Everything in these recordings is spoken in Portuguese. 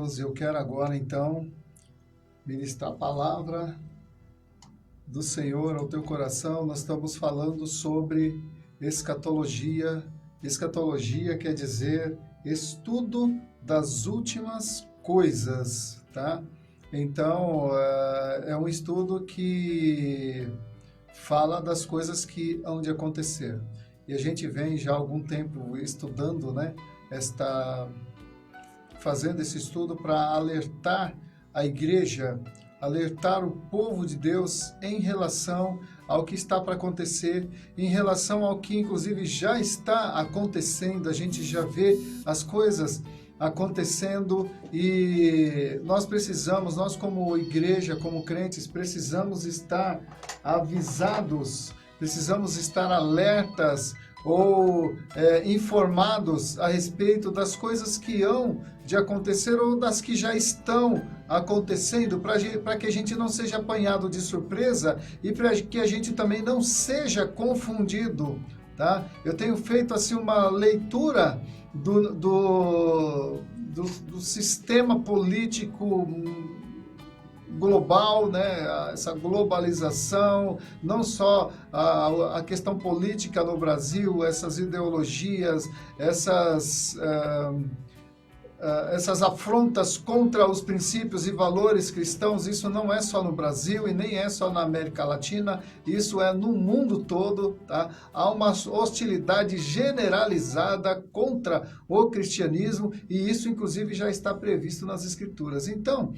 irmãos, eu quero agora então ministrar a palavra do Senhor ao teu coração. Nós estamos falando sobre escatologia. Escatologia quer dizer estudo das últimas coisas, tá? Então, é um estudo que fala das coisas que hão de acontecer. E a gente vem já há algum tempo estudando, né? Fazendo esse estudo para alertar a igreja, alertar o povo de Deus em relação ao que está para acontecer, em relação ao que inclusive já está acontecendo. A gente já vê as coisas acontecendo e nós como igreja, como crentes, precisamos estar avisados, precisamos estar alertas ou informados a respeito das coisas que hão de acontecer ou das que já estão acontecendo, para que a gente não seja apanhado de surpresa e para que a gente também não seja confundido, tá? Eu tenho feito assim uma leitura do sistema político global, né? Essa globalização, não só a questão política no Brasil, essas ideologias, essas afrontas contra os princípios e valores cristãos. Isso não é só no Brasil e nem é só na América Latina, isso é no mundo todo, tá? Há uma hostilidade generalizada contra o cristianismo e isso inclusive já está previsto nas Escrituras. Então,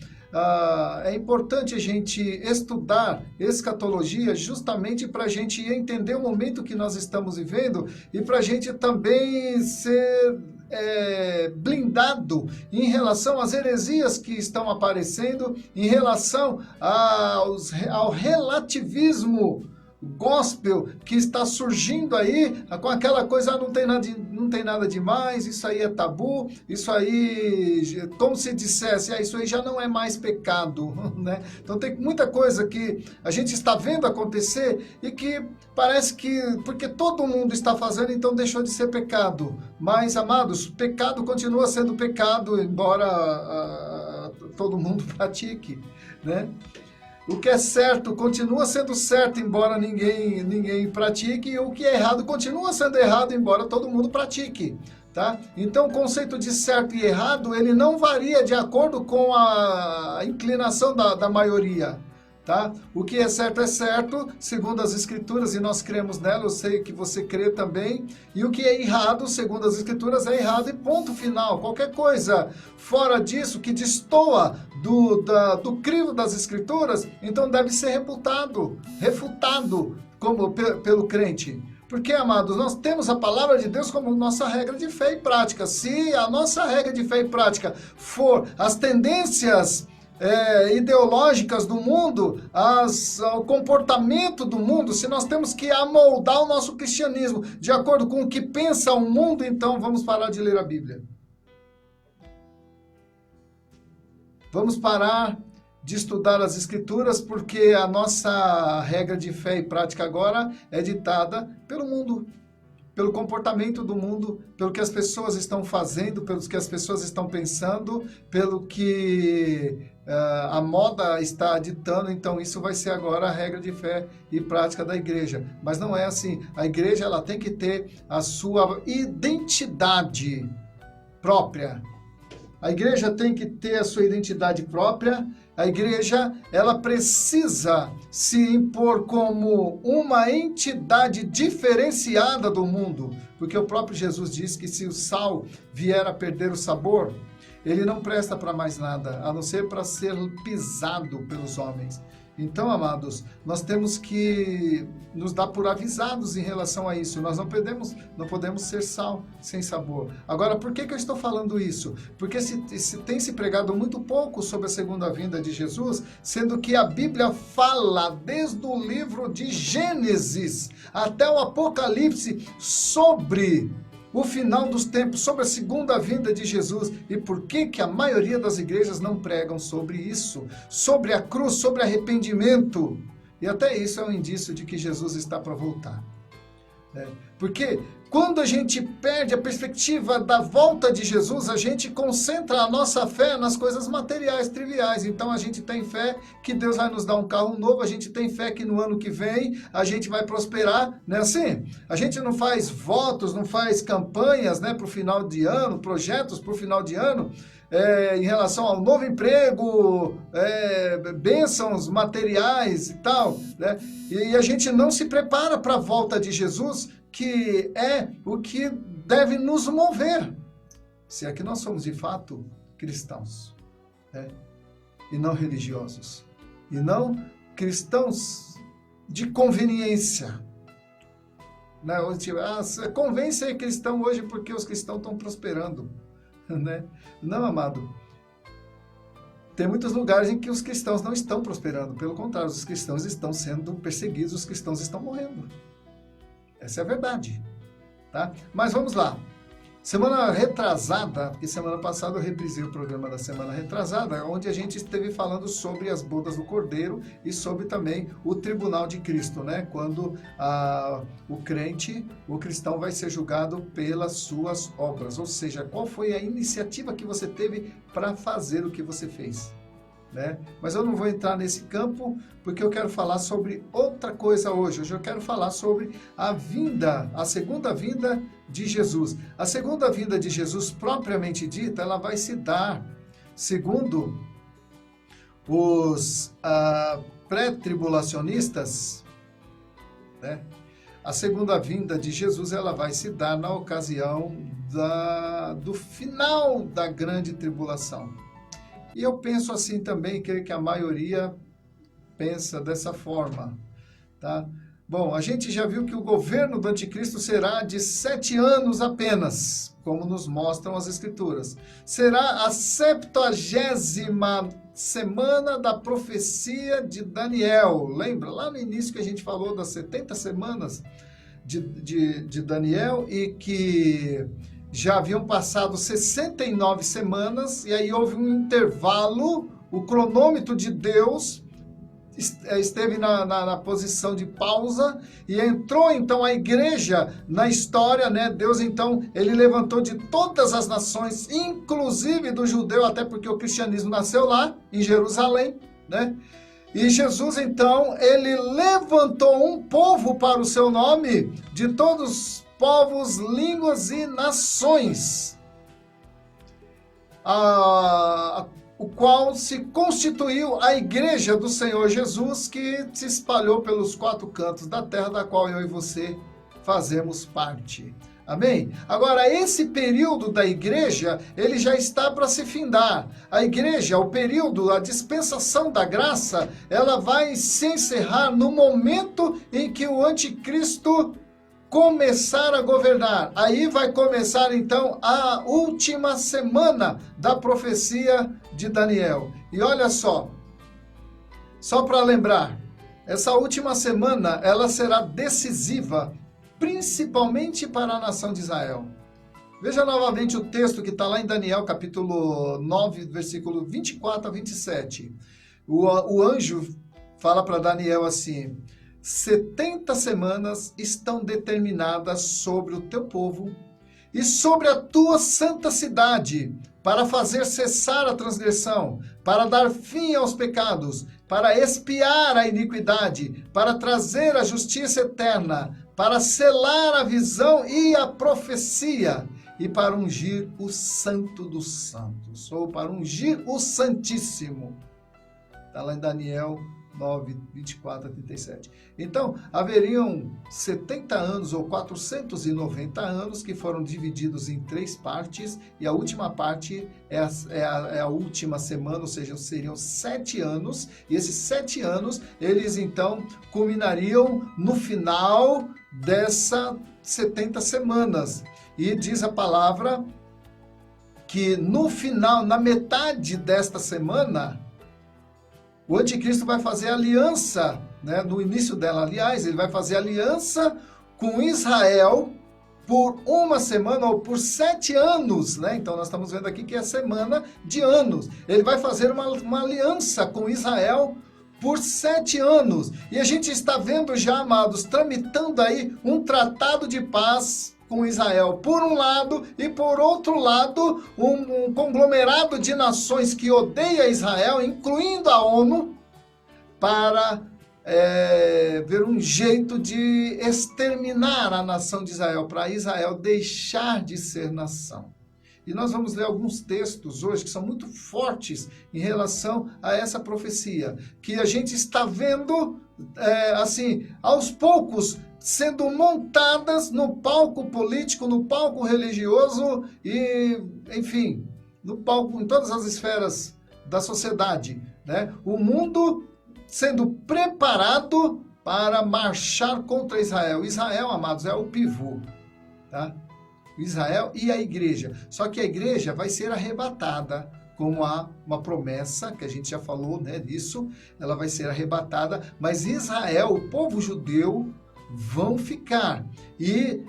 é importante a gente estudar escatologia justamente para a gente entender o momento que nós estamos vivendo e para a gente também ser blindado em relação às heresias que estão aparecendo, em relação ao relativismo gospel que está surgindo aí, com aquela coisa, não tem nada demais, isso aí é tabu, isso aí, como se dissesse, isso aí já não é mais pecado, né? Então tem muita coisa que a gente está vendo acontecer e que parece que, porque todo mundo está fazendo, então deixou de ser pecado. Mas, amados, pecado continua sendo pecado, embora todo mundo pratique, né? O que é certo continua sendo certo, embora ninguém pratique, e o que é errado continua sendo errado, embora todo mundo pratique, tá? Então, o conceito de certo e errado, ele não varia de acordo com a inclinação da maioria, tá? O que é certo, segundo as Escrituras, e nós cremos nela, eu sei que você crê também, e o que é errado, segundo as Escrituras, é errado e ponto final. Qualquer coisa fora disso, que destoa do crivo das Escrituras, então deve ser refutado pelo crente. Porque, amados, nós temos a palavra de Deus como nossa regra de fé e prática. Se a nossa regra de fé e prática for as tendências ideológicas do mundo, o comportamento do mundo, se nós temos que amoldar o nosso cristianismo de acordo com o que pensa o mundo, então vamos parar de ler a Bíblia. Vamos parar de estudar as Escrituras, porque a nossa regra de fé e prática agora é ditada pelo mundo, pelo comportamento do mundo, pelo que as pessoas estão fazendo, pelo que as pessoas estão pensando, pelo que a moda está ditando. Então isso vai ser agora a regra de fé e prática da igreja. Mas não é assim. A igreja, ela tem que ter a sua identidade própria. A igreja tem que ter a sua identidade própria. A igreja, ela precisa se impor como uma entidade diferenciada do mundo, porque o próprio Jesus diz que se o sal vier a perder o sabor, ele não presta para mais nada, a não ser para ser pisado pelos homens. Então, amados, nós temos que nos dar por avisados em relação a isso. Nós não podemos ser sal sem sabor. Agora, por que eu estou falando isso? Porque tem se pregado muito pouco sobre a segunda vinda de Jesus, sendo que a Bíblia fala desde o livro de Gênesis até o Apocalipse sobre o final dos tempos, sobre a segunda vinda de Jesus. E por que a maioria das igrejas não pregam sobre isso? Sobre a cruz, sobre arrependimento. E até isso é um indício de que Jesus está para voltar. Porque Quando a gente perde a perspectiva da volta de Jesus, a gente concentra a nossa fé nas coisas materiais, triviais. Então a gente tem fé que Deus vai nos dar um carro novo, a gente tem fé que no ano que vem a gente vai prosperar, não é assim? A gente não faz votos, não faz campanhas, né, para o final de ano, projetos para o final de ano, em relação ao novo emprego, bênçãos materiais e tal, né? E a gente não se prepara para a volta de Jesus, que é o que deve nos mover, se é que nós somos de fato cristãos, né? E não religiosos, e não cristãos de conveniência, né? Convém ser cristão hoje porque os cristãos estão prosperando, né? Não, amado, tem muitos lugares em que os cristãos não estão prosperando, pelo contrário, os cristãos estão sendo perseguidos, os cristãos estão morrendo. Essa é a verdade, tá? Mas vamos lá. Semana retrasada, porque semana passada eu reprisei o programa da semana retrasada, onde a gente esteve falando sobre as bodas do Cordeiro e sobre também o tribunal de Cristo, né? Quando o crente, o cristão vai ser julgado pelas suas obras. Ou seja, qual foi a iniciativa que você teve para fazer o que você fez, né? Mas eu não vou entrar nesse campo porque eu quero falar sobre outra coisa hoje. Hoje eu quero falar sobre a segunda vinda de Jesus. A segunda vinda de Jesus, propriamente dita, ela vai se dar, segundo os pré-tribulacionistas, né? A segunda vinda de Jesus, ela vai se dar na ocasião do final da grande tribulação. E eu penso assim também, creio que a maioria pensa dessa forma, tá? Bom, a gente já viu que o governo do anticristo será de 7 anos apenas, como nos mostram as escrituras. Será a 70ª semana da profecia de Daniel. Lembra? Lá no início que a gente falou das 70 semanas de Daniel e que já haviam passado 69 semanas, e aí houve um intervalo, o cronômetro de Deus esteve na posição de pausa, e entrou então a igreja na história, né? Deus então, ele levantou de todas as nações, inclusive do judeu, até porque o cristianismo nasceu lá, em Jerusalém, né? E Jesus então, ele levantou um povo para o seu nome, de todos povos, línguas e nações, o qual se constituiu a igreja do Senhor Jesus, que se espalhou pelos 4 cantos da terra, da qual eu e você fazemos parte. Amém? Agora, esse período da igreja, ele já está para se findar. A igreja, o período, a dispensação da graça, ela vai se encerrar no momento em que o anticristo começar a governar. Aí vai começar então a última semana da profecia de Daniel. E olha só para lembrar, essa última semana ela será decisiva, principalmente para a nação de Israel. Veja novamente o texto que está lá em Daniel, capítulo 9, versículo 24 a 27. O anjo fala para Daniel assim: 70 semanas estão determinadas sobre o teu povo e sobre a tua santa cidade, para fazer cessar a transgressão, para dar fim aos pecados, para expiar a iniquidade, para trazer a justiça eterna, para selar a visão e a profecia, e para ungir o santo dos santos, ou para ungir o santíssimo. Está lá em Daniel 9, 24 a 37. Então, haveriam 70 anos ou 490 anos que foram divididos em 3 partes, e a última parte é a última semana, ou seja, seriam 7 anos, e esses 7 anos, eles então culminariam no final dessas 70 semanas. E diz a palavra que no final, na metade desta semana, o anticristo vai fazer aliança, né? No início dela, aliás, ele vai fazer aliança com Israel por 1 semana ou por 7 anos, né? Então nós estamos vendo aqui que é semana de anos. Ele vai fazer uma aliança com Israel por 7 anos. E a gente está vendo já, amados, tramitando aí um tratado de paz com Israel, por um lado, e por outro lado, um conglomerado de nações que odeia Israel, incluindo a ONU, para ver um jeito de exterminar a nação de Israel, para Israel deixar de ser nação. E nós vamos ler alguns textos hoje que são muito fortes em relação a essa profecia, que a gente está vendo, assim, aos poucos, sendo montadas no palco político, no palco religioso e, enfim, no palco, em todas as esferas da sociedade, né? O mundo sendo preparado para marchar contra Israel. Israel, amados, é o pivô, tá? Israel e a igreja. Só que a igreja vai ser arrebatada, como há uma promessa, que a gente já falou, né, disso, ela vai ser arrebatada, mas Israel, o povo judeu, vão ficar. E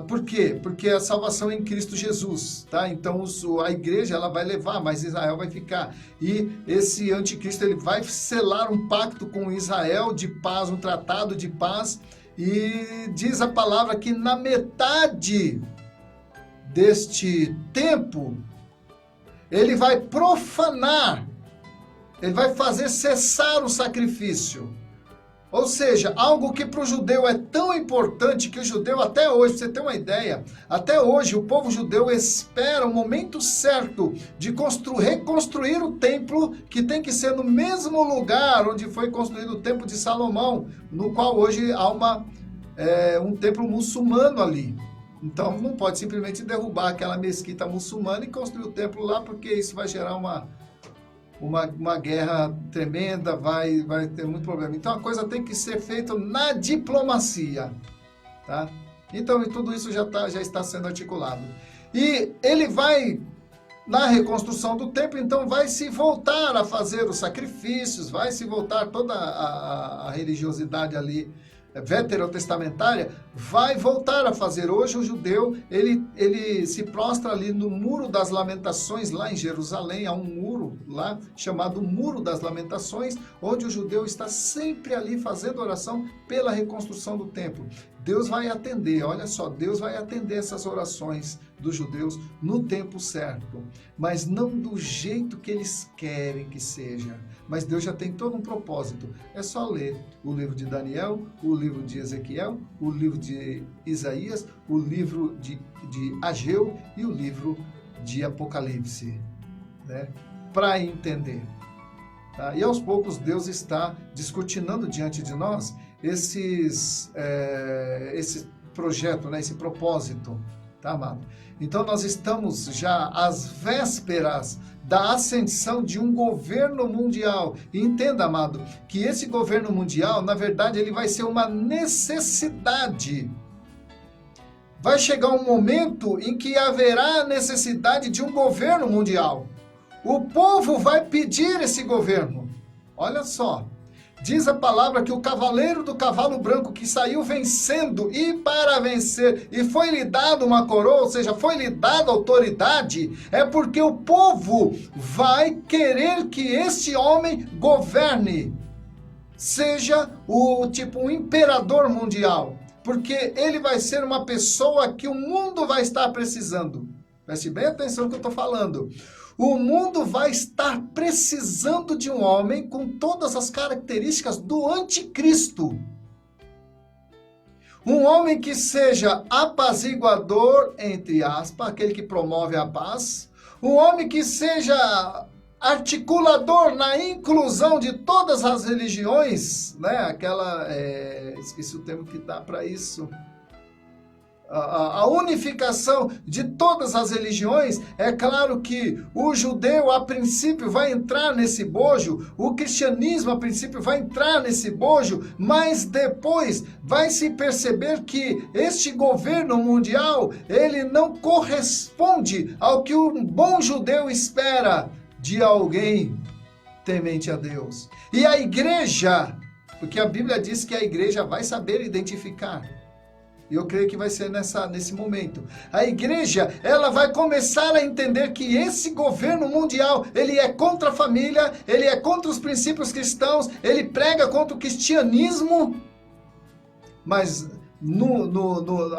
por quê? Porque a salvação é em Cristo Jesus, tá? Então a igreja ela vai levar, mas Israel vai ficar. E esse anticristo ele vai selar um pacto com Israel de paz, um tratado de paz. E diz a palavra que na metade deste tempo ele vai profanar, ele vai fazer cessar o sacrifício. Ou seja, algo que para o judeu é tão importante que o judeu até hoje, pra você ter uma ideia, até hoje o povo judeu espera o momento certo de reconstruir o templo, que tem que ser no mesmo lugar onde foi construído o templo de Salomão, no qual hoje há um templo muçulmano ali. Então não pode simplesmente derrubar aquela mesquita muçulmana e construir o templo lá, porque isso vai gerar uma guerra tremenda, vai ter muito problema. Então a coisa tem que ser feita na diplomacia, tá? Então tudo isso já está sendo articulado. E ele vai, na reconstrução do templo, então vai se voltar a fazer os sacrifícios, vai se voltar toda a religiosidade ali veterotestamentária, vai voltar a fazer. Hoje o judeu, ele se prostra ali no Muro das Lamentações, lá em Jerusalém, há um muro lá, chamado Muro das Lamentações, onde o judeu está sempre ali fazendo oração pela reconstrução do templo. Deus vai atender, olha só, Deus vai atender essas orações dos judeus no tempo certo, mas não do jeito que eles querem que seja. Mas Deus já tem todo um propósito. É só ler o livro de Daniel, o livro de Ezequiel, o livro de Isaías, o livro de Ageu e o livro de Apocalipse, né? Para entender. Tá? E aos poucos Deus está descortinando diante de nós esse projeto, né? Esse propósito, tá, amado? Então nós estamos já às vésperas da ascensão de um governo mundial. E entenda, amado, que esse governo mundial, na verdade, ele vai ser uma necessidade. Vai chegar um momento em que haverá necessidade de um governo mundial. O povo vai pedir esse governo. Olha só. Diz a palavra que o cavaleiro do cavalo branco que saiu vencendo e para vencer, e foi-lhe dado uma coroa, ou seja, foi-lhe dada autoridade, é porque o povo vai querer que este homem governe, seja um imperador mundial, porque ele vai ser uma pessoa que o mundo vai estar precisando. Preste bem atenção no que eu estou falando. O mundo vai estar precisando de um homem com todas as características do anticristo. Um homem que seja apaziguador, entre aspas, aquele que promove a paz. Um homem que seja articulador na inclusão de todas as religiões, né? Esqueci o termo que dá para isso. A unificação de todas as religiões. É claro que o judeu a princípio vai entrar nesse bojo, o cristianismo a princípio vai entrar nesse bojo, mas depois vai se perceber que este governo mundial, ele não corresponde ao que um bom judeu espera de alguém temente a Deus. E a igreja, porque a Bíblia diz que a igreja vai saber identificar. E eu creio que vai ser nesse momento. A igreja, ela vai começar a entender que esse governo mundial, ele é contra a família, ele é contra os princípios cristãos, ele prega contra o cristianismo, mas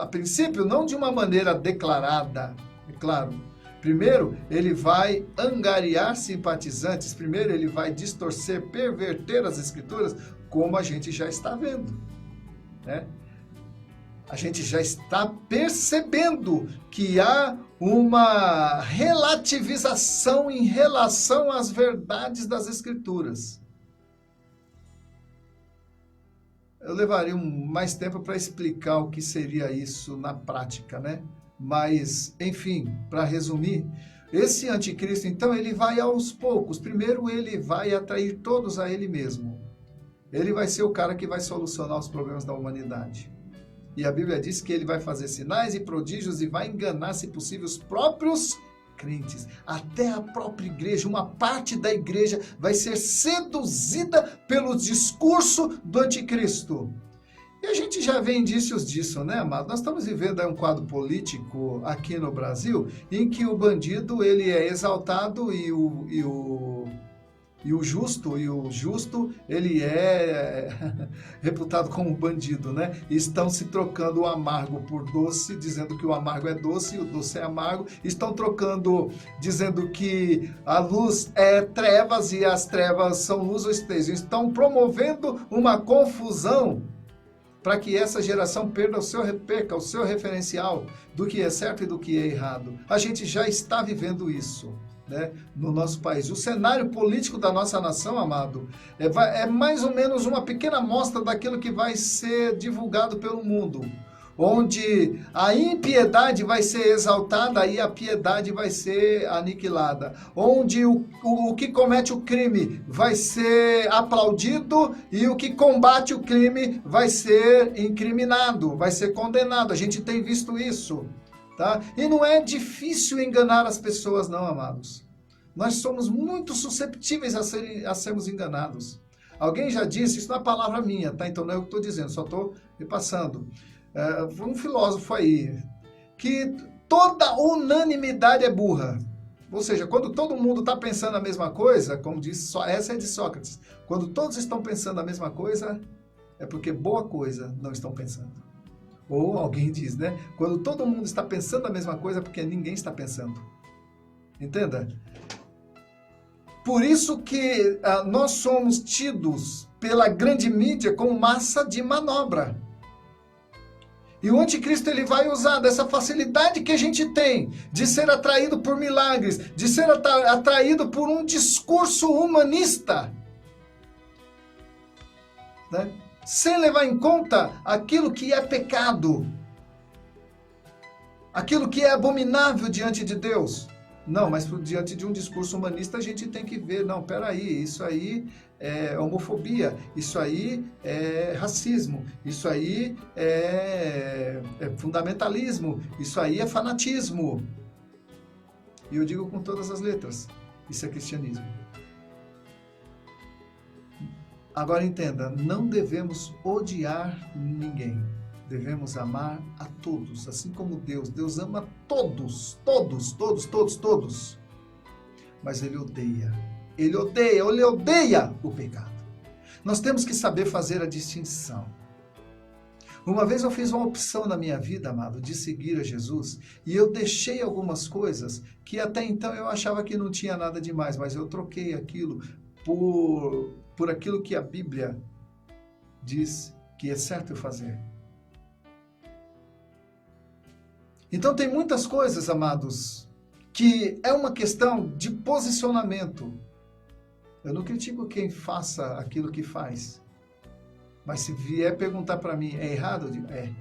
a princípio, não de uma maneira declarada, é claro. Primeiro, ele vai angariar simpatizantes. Primeiro, ele vai distorcer, perverter as escrituras, como a gente já está vendo, né? A gente já está percebendo que há uma relativização em relação às verdades das Escrituras. Eu levaria mais tempo para explicar o que seria isso na prática, né? Mas, enfim, para resumir, esse anticristo, então, ele vai aos poucos. Primeiro, ele vai atrair todos a ele mesmo. Ele vai ser o cara que vai solucionar os problemas da humanidade. E a Bíblia diz que ele vai fazer sinais e prodígios e vai enganar, se possível, os próprios crentes. Até a própria igreja, uma parte da igreja vai ser seduzida pelo discurso do anticristo. E a gente já vê indícios disso, né, amado? Nós estamos vivendo um quadro político aqui no Brasil em que o bandido ele é exaltado e o justo ele é reputado como bandido, né? E estão se trocando o amargo por doce, dizendo que o amargo é doce e o doce é amargo. Estão trocando, dizendo que a luz é trevas e as trevas são luz ou esteja. Estão promovendo uma confusão para que essa geração perca o seu referencial do que é certo e do que é errado. A gente já está vivendo isso, né, no nosso país. O cenário político da nossa nação, amado, é mais ou menos uma pequena amostra daquilo que vai ser divulgado pelo mundo, onde a impiedade vai ser exaltada e a piedade vai ser aniquilada, onde o que comete o crime vai ser aplaudido e o que combate o crime vai ser incriminado, vai ser condenado. A gente tem visto isso. Tá? E não é difícil enganar as pessoas, não, amados. Nós somos muito susceptíveis a sermos enganados. Alguém já disse, isso não é palavra minha, tá? Então não é o que estou dizendo, só estou repassando. Um filósofo aí, que toda unanimidade é burra. Ou seja, quando todo mundo está pensando a mesma coisa, como disse, essa é de Sócrates, quando todos estão pensando a mesma coisa, é porque boa coisa não estão pensando. Ou alguém diz, né? Quando todo mundo está pensando a mesma coisa, é porque ninguém está pensando. Entenda? Por isso que nós somos tidos pela grande mídia como massa de manobra. E o anticristo ele vai usar dessa facilidade que a gente tem de ser atraído por milagres, de ser atraído por um discurso humanista, né? Sem levar em conta aquilo que é pecado, aquilo que é abominável diante de Deus. Não, mas diante de um discurso humanista a gente tem que ver, não, peraí, isso aí é homofobia, isso aí é racismo, isso aí é fundamentalismo, isso aí é fanatismo. E eu digo com todas as letras, isso é cristianismo. Agora entenda, não devemos odiar ninguém. Devemos amar a todos, assim como Deus. Deus ama todos. Mas Ele odeia o pecado. Nós temos que saber fazer a distinção. Uma vez eu fiz uma opção na minha vida, amado, de seguir a Jesus, e eu deixei algumas coisas que até então eu achava que não tinha nada demais, mas eu troquei aquilo por aquilo que a Bíblia diz que é certo fazer. Então tem muitas coisas, amados, que é uma questão de posicionamento. Eu não critico quem faça aquilo que faz. Mas se vier perguntar para mim, é errado? Eu digo, é.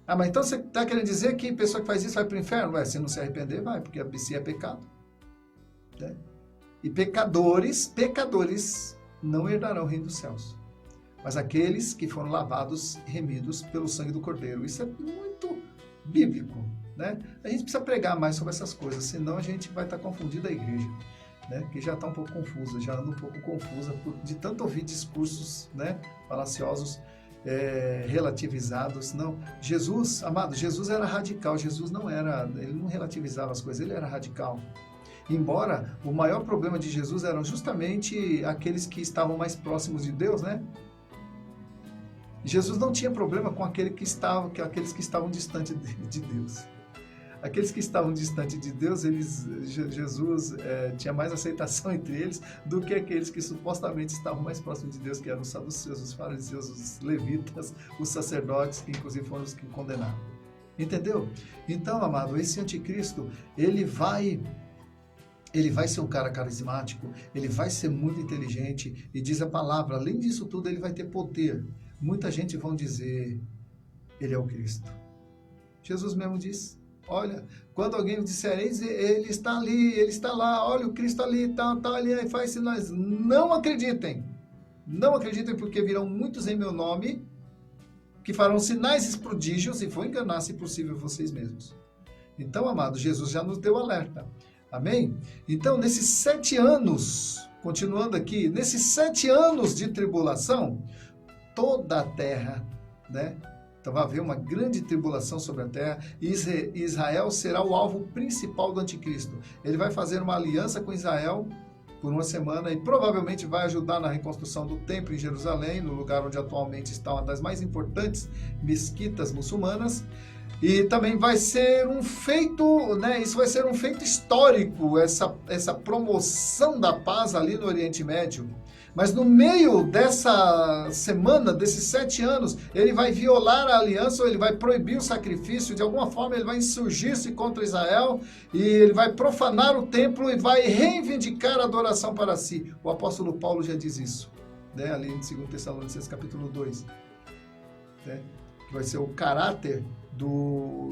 Ah, mas então você está querendo dizer que a pessoa que faz isso vai para o inferno? Ué, se não se arrepender, vai, porque se é pecado. Né? E pecadores não herdarão o reino dos céus. Mas aqueles que foram lavados e remidos pelo sangue do Cordeiro. Isso é muito bíblico, né? A gente precisa pregar mais sobre essas coisas, senão a gente vai estar confundindo a igreja, né? Que já está um pouco confusa, já anda um pouco confusa de tanto ouvir discursos, né, falaciosos, relativizados. Não, Jesus, amado, Jesus era radical. Jesus ele não relativizava as coisas, ele era radical. Embora o maior problema de Jesus eram justamente aqueles que estavam mais próximos de Deus, né? Jesus não tinha problema com aqueles que estavam distantes de Deus. Aqueles que estavam distantes de Deus, Jesus tinha mais aceitação entre eles do que aqueles que supostamente estavam mais próximos de Deus, que eram os saduceus, os fariseus, os levitas, os sacerdotes, que inclusive foram os que condenaram. Entendeu? Então, amado, esse anticristo, ele vai ser um cara carismático, ele vai ser muito inteligente, e diz a palavra, além disso tudo, ele vai ter poder. Muita gente vão dizer, ele é o Cristo. Jesus mesmo disse, olha, quando alguém disser, ele está ali, ele está lá, olha o Cristo ali, tá ali, aí faz sinais. Não acreditem, porque virão muitos em meu nome, que farão sinais e prodígios, e vão enganar, se possível, vocês mesmos. Então, amado, Jesus já nos deu alerta. Amém? Então, nesses 7 anos, continuando aqui, nesses 7 anos de tribulação, toda a terra, né? Então vai haver uma grande tribulação sobre a terra, e Israel será o alvo principal do anticristo. Ele vai fazer uma aliança com Israel por uma semana e provavelmente vai ajudar na reconstrução do templo em Jerusalém, no lugar onde atualmente está uma das mais importantes mesquitas muçulmanas. E também vai ser um feito, né? Isso vai ser um feito histórico, essa promoção da paz ali no Oriente Médio. Mas no meio dessa semana, desses 7 anos, ele vai violar a aliança, ou ele vai proibir o sacrifício, de alguma forma ele vai insurgir-se contra Israel, e ele vai profanar o templo e vai reivindicar a adoração para si. O apóstolo Paulo já diz isso, né? Ali em 2 Tessalonicenses capítulo 2. Né? Que vai ser o caráter do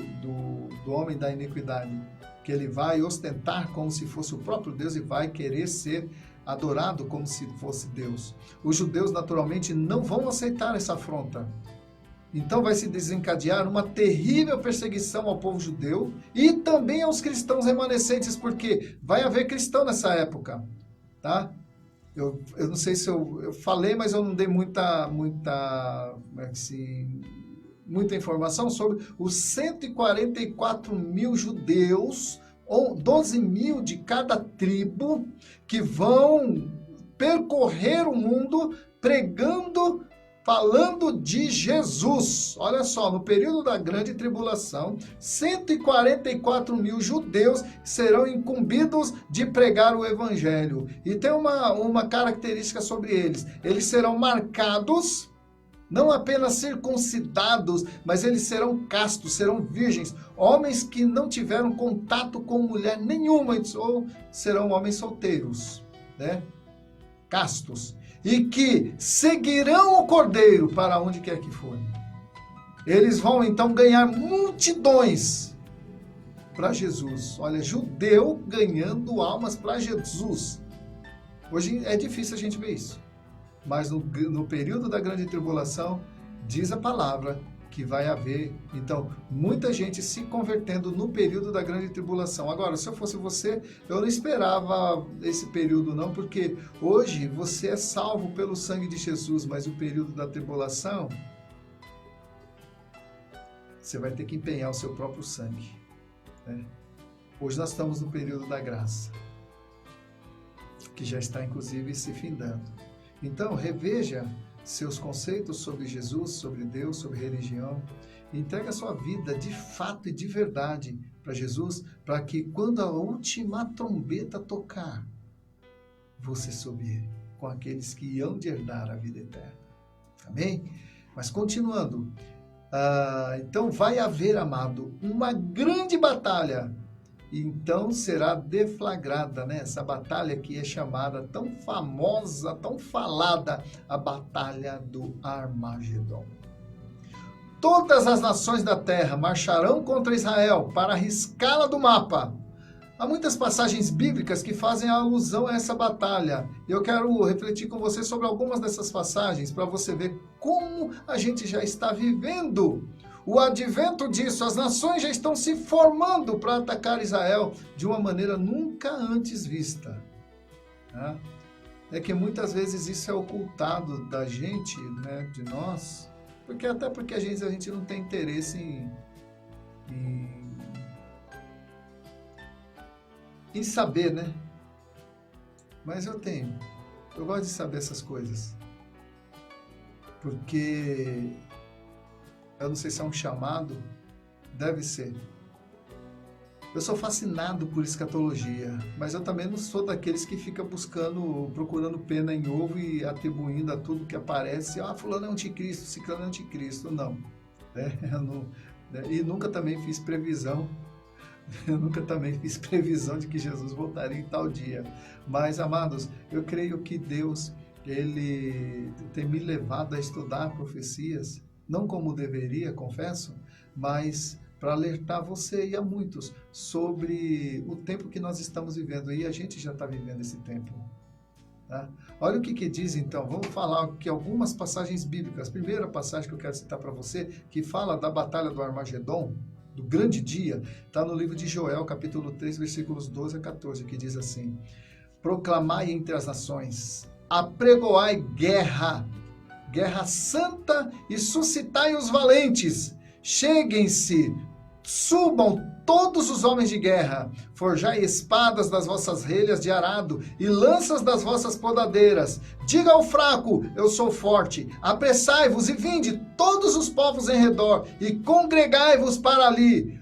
homem da iniquidade, que ele vai ostentar como se fosse o próprio Deus e vai querer ser adorado como se fosse Deus. Os judeus, naturalmente, não vão aceitar essa afronta. Então vai se desencadear uma terrível perseguição ao povo judeu e também aos cristãos remanescentes, porque vai haver cristão nessa época, tá? Eu não sei se eu falei, mas eu não dei muita informação sobre os 144 mil judeus, 12 mil de cada tribo, que vão percorrer o mundo pregando, falando de Jesus. Olha só, no período da grande tribulação, 144 mil judeus serão incumbidos de pregar o evangelho. E tem uma característica sobre eles. Eles serão marcados, não apenas circuncidados, mas eles serão castos, serão virgens, homens que não tiveram contato com mulher nenhuma, ou serão homens solteiros, né? Castos, e que seguirão o Cordeiro para onde quer que forem. Eles vão então ganhar multidões para Jesus. Olha, judeu ganhando almas para Jesus. Hoje é difícil a gente ver isso. Mas no período da grande tribulação, diz a palavra que vai haver, então, muita gente se convertendo no período da grande tribulação. Agora, se eu fosse você, eu não esperava esse período não, porque hoje você é salvo pelo sangue de Jesus, mas o período da tribulação, você vai ter que empenhar o seu próprio sangue, né? Hoje nós estamos no período da graça, que já está, inclusive, se findando. Então, reveja seus conceitos sobre Jesus, sobre Deus, sobre religião. Entrega a sua vida de fato e de verdade para Jesus, para que quando a última trombeta tocar, você subir com aqueles que hão de herdar a vida eterna. Amém? Mas continuando, então vai haver, amado, uma grande batalha. Então será deflagrada, né, essa batalha que é chamada, tão famosa, tão falada, a Batalha do Armagedon. Todas as nações da terra marcharão contra Israel para riscá-la do mapa. Há muitas passagens bíblicas que fazem alusão a essa batalha. Eu quero refletir com você sobre algumas dessas passagens para você ver como a gente já está vivendo o advento disso. As nações já estão se formando para atacar Israel de uma maneira nunca antes vista. É que muitas vezes isso é ocultado da gente, né, de nós, porque a gente não tem interesse em saber, né? Mas eu tenho. Eu gosto de saber essas coisas. porque eu não sei se é um chamado, deve ser. Eu sou fascinado por escatologia, mas eu também não sou daqueles que fica procurando pena em ovo e atribuindo a tudo que aparece, fulano é anticristo, ciclano é anticristo. Não. E nunca também fiz previsão. Eu nunca também fiz previsão de que Jesus voltaria em tal dia. Mas, amados, eu creio que Deus, Ele tem me levado a estudar profecias, não como deveria, confesso, mas para alertar você e a muitos sobre o tempo que nós estamos vivendo. E a gente já está vivendo esse tempo. Tá? Olha o que diz então. Vamos falar aqui algumas passagens bíblicas. A primeira passagem que eu quero citar para você, que fala da batalha do Armagedon, do grande dia, está no livro de Joel, capítulo 3, versículos 12 a 14, que diz assim: proclamai entre as nações, apregoai guerra santa, e suscitai os valentes. Cheguem-se, subam todos os homens de guerra, forjai espadas das vossas relhas de arado e lanças das vossas podadeiras. Diga ao fraco, eu sou forte. Apressai-vos e vinde todos os povos em redor e congregai-vos para ali.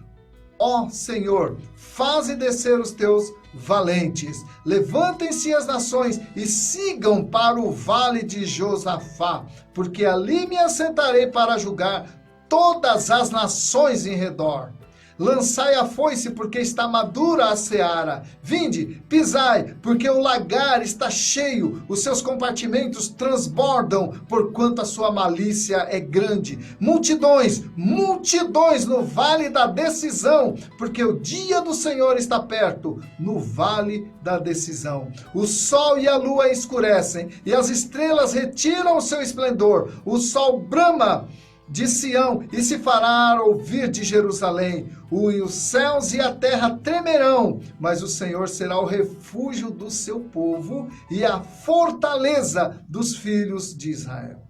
Ó Senhor, faze descer os teus valentes. Levantem-se as nações e sigam para o vale de Josafá, porque ali me assentarei para julgar todas as nações em redor. Lançai a foice, porque está madura a seara. Vinde, pisai, porque o lagar está cheio, os seus compartimentos transbordam, porquanto a sua malícia é grande. Multidões, multidões no vale da decisão, porque o dia do Senhor está perto, no vale da decisão. O sol e a lua escurecem, e as estrelas retiram o seu esplendor. O sol brama de Sião e se fará ouvir de Jerusalém. Os céus e a terra tremerão, mas o Senhor será o refúgio do seu povo e a fortaleza dos filhos de Israel.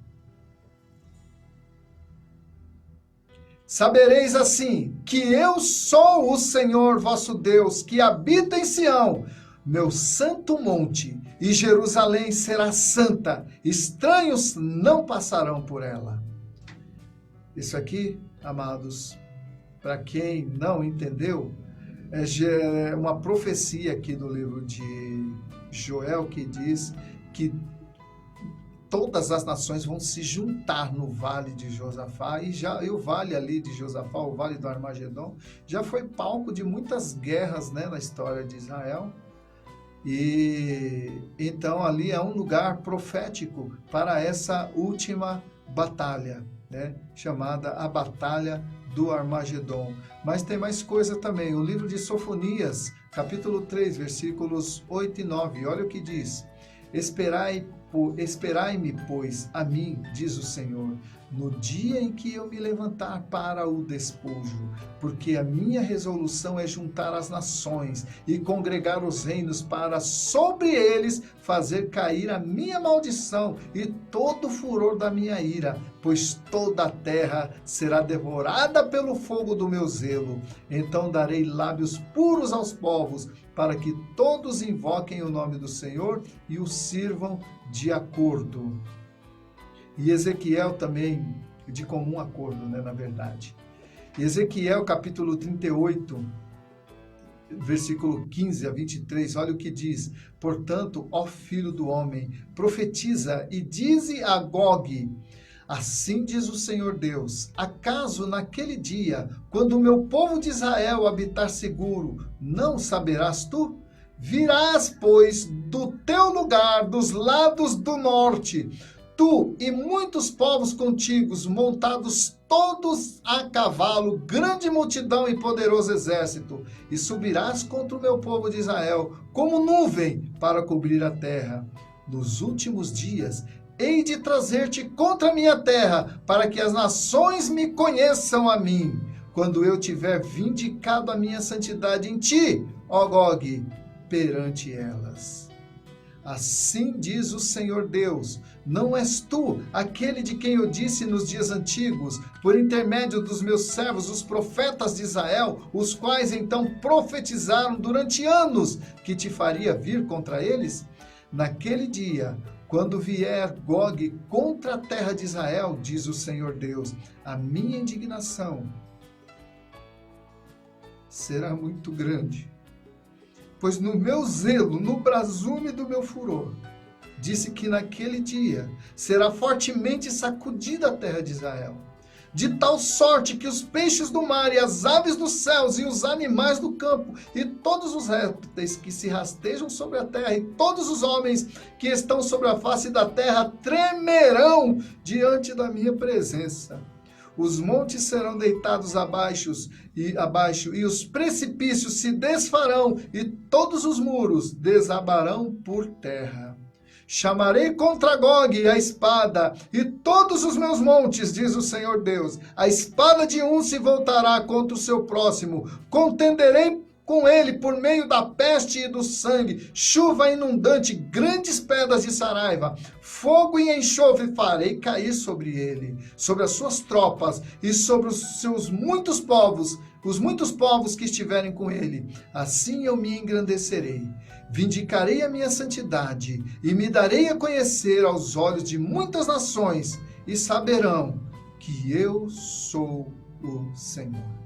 Sabereis assim que eu sou o Senhor vosso Deus, que habita em Sião, meu santo monte, e Jerusalém será santa. Estranhos não passarão por ela. Isso aqui, amados, para quem não entendeu, é uma profecia aqui do livro de Joel que diz que todas as nações vão se juntar no vale de Josafá, e o vale ali de Josafá, o vale do Armagedon, já foi palco de muitas guerras, né, na história de Israel. E então ali é um lugar profético para essa última batalha, né, chamada a Batalha do Armagedon. Mas tem mais coisa também. O livro de Sofonias, capítulo 3, versículos 8 e 9. Olha o que diz: Esperai-me, pois, a mim, diz o Senhor, no dia em que eu me levantar para o despojo, porque a minha resolução é juntar as nações e congregar os reinos para sobre eles fazer cair a minha maldição e todo o furor da minha ira, pois toda a terra será devorada pelo fogo do meu zelo. Então darei lábios puros aos povos, para que todos invoquem o nome do Senhor e o sirvam de acordo. E Ezequiel também, de comum acordo, né, na verdade. Ezequiel capítulo 38, versículo 15 a 23, olha o que diz: portanto, ó filho do homem, profetiza e dize a Gog: assim diz o Senhor Deus, acaso naquele dia, quando o meu povo de Israel habitar seguro, não saberás tu? Virás, pois, do teu lugar, dos lados do norte, tu e muitos povos contigo, montados todos a cavalo, grande multidão e poderoso exército, e subirás contra o meu povo de Israel, como nuvem para cobrir a terra. Nos últimos dias, hei de trazer-te contra a minha terra, para que as nações me conheçam a mim, quando eu tiver vindicado a minha santidade em ti, ó Gog, perante elas. Assim diz o Senhor Deus: não és tu aquele de quem eu disse nos dias antigos, por intermédio dos meus servos, os profetas de Israel, os quais então profetizaram durante anos que te faria vir contra eles? Naquele dia, Quando vier Gog contra a terra de Israel, diz o Senhor Deus, a minha indignação será muito grande. Pois no meu zelo, no brasume do meu furor, disse que naquele dia será fortemente sacudida a terra de Israel, de tal sorte que os peixes do mar e as aves dos céus e os animais do campo e todos os répteis que se rastejam sobre a terra e todos os homens que estão sobre a face da terra tremerão diante da minha presença. Os montes serão deitados abaixo e os precipícios se desfarão e todos os muros desabarão por terra. Chamarei contra Gog a espada e todos os meus montes, diz o Senhor Deus. A espada de um se voltará contra o seu próximo. Contenderei com ele por meio da peste e do sangue, chuva inundante, grandes pedras de saraiva, fogo e enxofre farei cair sobre ele, sobre as suas tropas e sobre os seus muitos povos, os muitos povos que estiverem com ele. Assim eu me engrandecerei, vindicarei a minha santidade e me darei a conhecer aos olhos de muitas nações e saberão que eu sou o Senhor.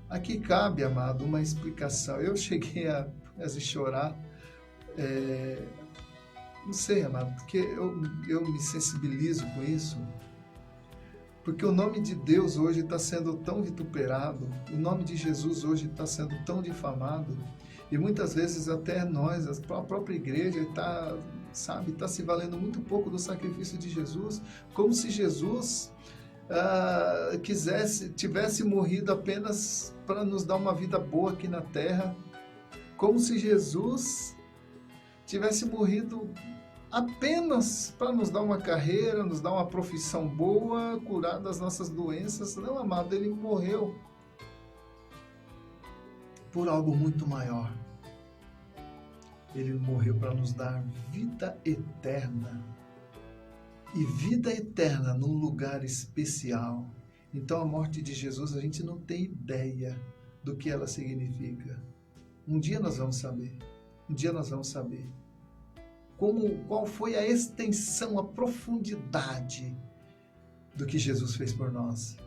Aqui cabe, amado, uma explicação. Eu cheguei a quase chorar, não sei, amado, porque eu me sensibilizo com isso, porque o nome de Deus hoje está sendo tão vituperado, o nome de Jesus hoje está sendo tão difamado, e muitas vezes até nós, a própria igreja, está se valendo muito pouco do sacrifício de Jesus, como se Jesus tivesse morrido apenas para nos dar uma vida boa aqui na terra, como se Jesus tivesse morrido apenas para nos dar uma carreira, nos dar uma profissão boa, curar das nossas doenças. Não, amado, ele morreu por algo muito maior. Ele morreu para nos dar vida eterna. E vida eterna num lugar especial. Então a morte de Jesus, a gente não tem ideia do que ela significa. Um dia nós vamos saber. Um dia nós vamos saber. Qual foi a extensão, a profundidade do que Jesus fez por nós.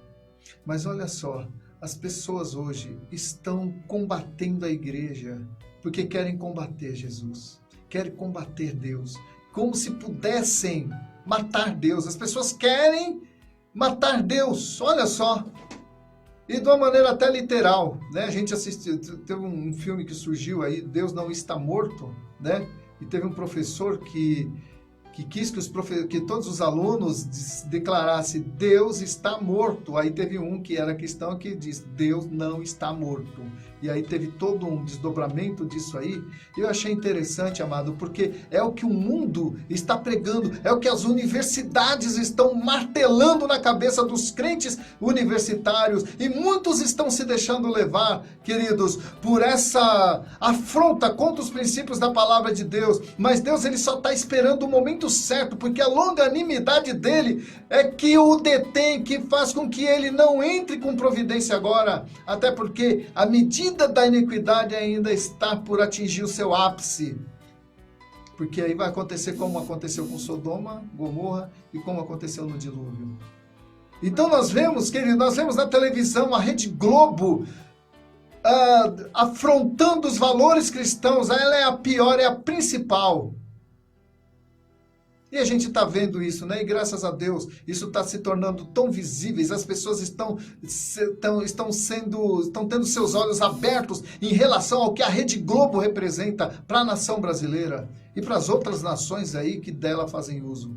Mas olha só, as pessoas hoje estão combatendo a igreja porque querem combater Jesus. Querem combater Deus. Como se pudessem matar Deus. As pessoas querem matar Deus, olha só. E de uma maneira até literal, né? A gente assistiu, teve um filme que surgiu aí, Deus Não Está Morto, né? E teve um professor que quis que todos os alunos declarassem Deus está morto. Aí teve um que era cristão que disse Deus não está morto. E aí teve todo um desdobramento disso aí. Eu achei interessante, amado, porque é o que o mundo está pregando, é o que as universidades estão martelando na cabeça dos crentes universitários. E muitos estão se deixando levar, queridos, por essa afronta contra os princípios da palavra de Deus. Mas Deus, ele só está esperando o momento certo, porque a longanimidade dele é que o detém, que faz com que ele não entre com providência agora, até porque a medida da iniquidade ainda está por atingir o seu ápice, porque aí vai acontecer como aconteceu com Sodoma, Gomorra e como aconteceu no dilúvio. Então nós vemos, querido, nós vemos na televisão a Rede Globo afrontando os valores cristãos. Ela é a pior, é a principal. E a gente está vendo isso, né? E graças a Deus, isso está se tornando tão visíveis, as pessoas estão tendo seus olhos abertos em relação ao que a Rede Globo representa para a nação brasileira e para as outras nações aí que dela fazem uso.